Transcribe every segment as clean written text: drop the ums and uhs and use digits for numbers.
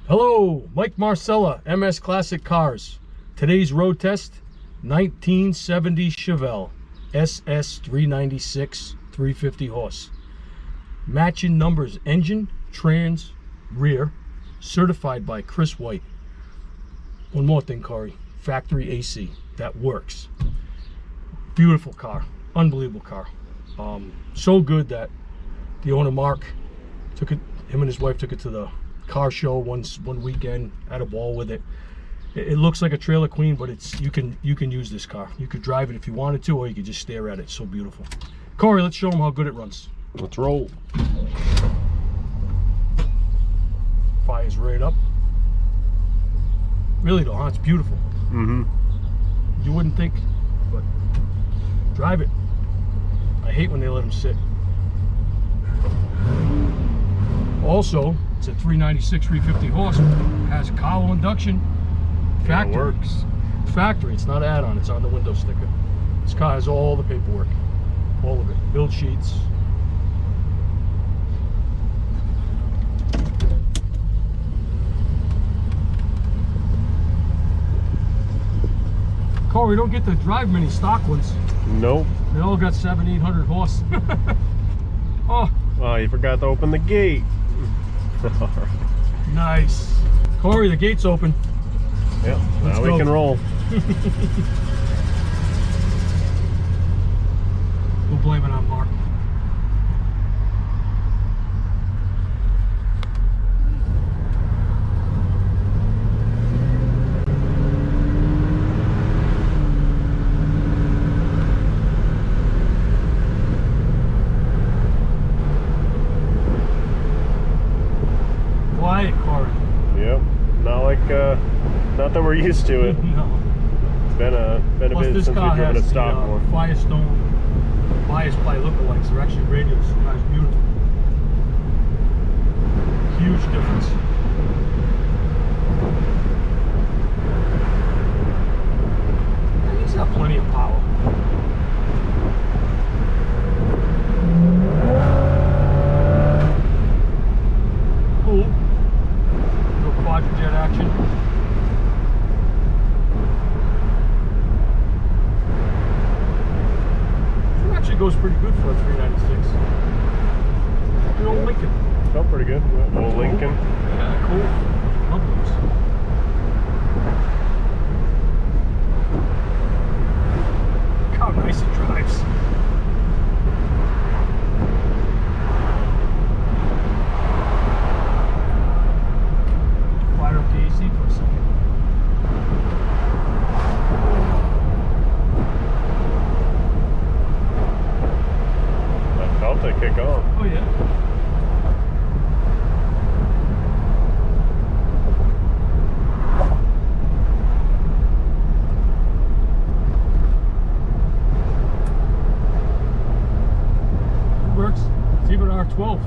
Hello, Mike Marcella, MS Classic Cars. Today's road test, 1970 Chevelle SS 396, 350 horse. Matching numbers, engine, trans, rear, certified by Chris White. One more thing, Corey, factory AC, that works. Beautiful car, unbelievable car. So good that the owner, Mark, took it, him and his wife took it to the car show one weekend, had a ball with it. It looks like a trailer queen, but it's you can use this car. You could drive it if you wanted to, or you could just stare at it. It's so beautiful. Corey, let's show them how good it runs. Let's roll. Fires right up. Really though, huh? It's beautiful. Mm-hmm. You wouldn't think, but drive it. I hate when they let them sit. Also, it's a 396, 350 horse. Has cowl induction. Factory. Yeah, it works. Factory. It's not add-on. It's on the window sticker. This car has all the paperwork, all of it. Build sheets. Corey, we don't get to drive many stock ones. Nope. They all got 700, 800 horse. Oh, you forgot to open the gate. Nice. Corey, the gate's open. Yep, Let's now go. we can roll. We'll blame it on Mark. Quiet, Corey. Yep, not that we're used to it. No. It's been a bit since we've driven a stock one. Firestone bias ply lookalikes. They're actually radials. The car's beautiful. Huge difference. And he's got plenty of power. Cool. Little quadrojet action. Goes pretty good for a 396. Good old Lincoln. Felt pretty good. Old Lincoln. Yeah, cool. Love those. Look how nice it drives. Fire up the AC for a second. To kick off. Oh yeah. It works. It's even R12.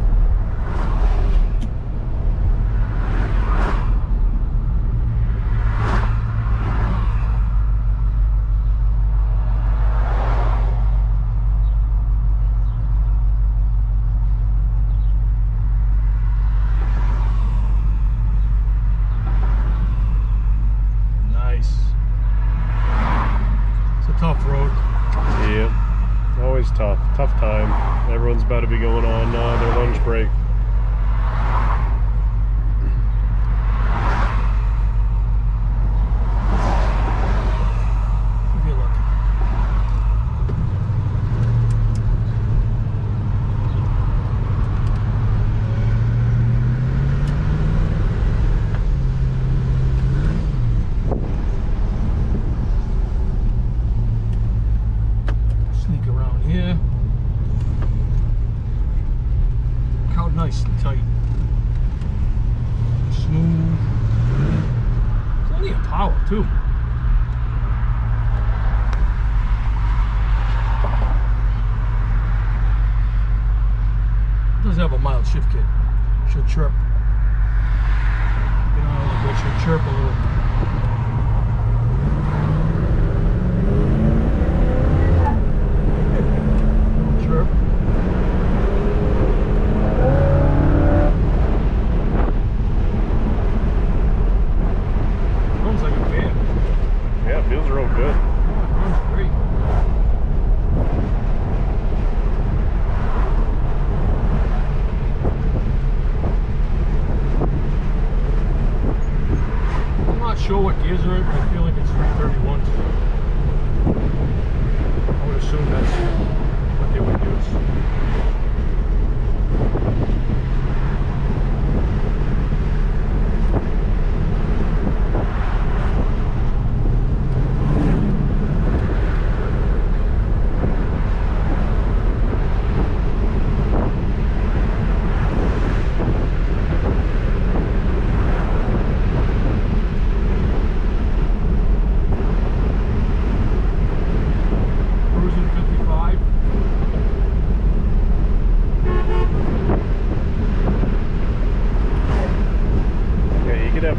Tough road. Yeah, always tough. Tough time. Everyone's about to be going on their lunch break. Good luck. Here. Look how nice and tight. Smooth. Plenty of power too. It does have a mild shift kit. Should chirp. You know, it should chirp a little. Chirp. sure what gears are in. I feel like it's 331. I would assume that's what they would use.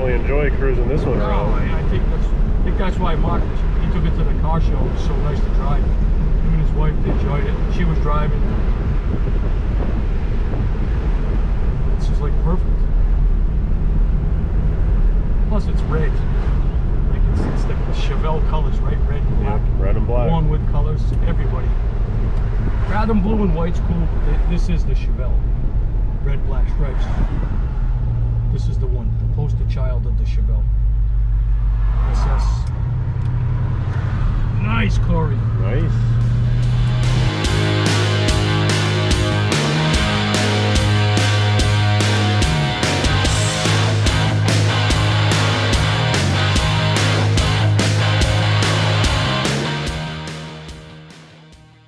Enjoy cruising this one around. I think that's why Mark, he took it to the car show. It was so nice to drive. Him and his wife, they enjoyed it. She was driving. It's just like perfect. Plus it's red. Like it's the Chevelle colors, right? Red and black. Yeah, red and black. Along with colors, everybody. Rather than blue and white's cool. This is the Chevelle. Red, black stripes. This is the one, the poster child of the Chevelle SS. Nice, Corey. Nice.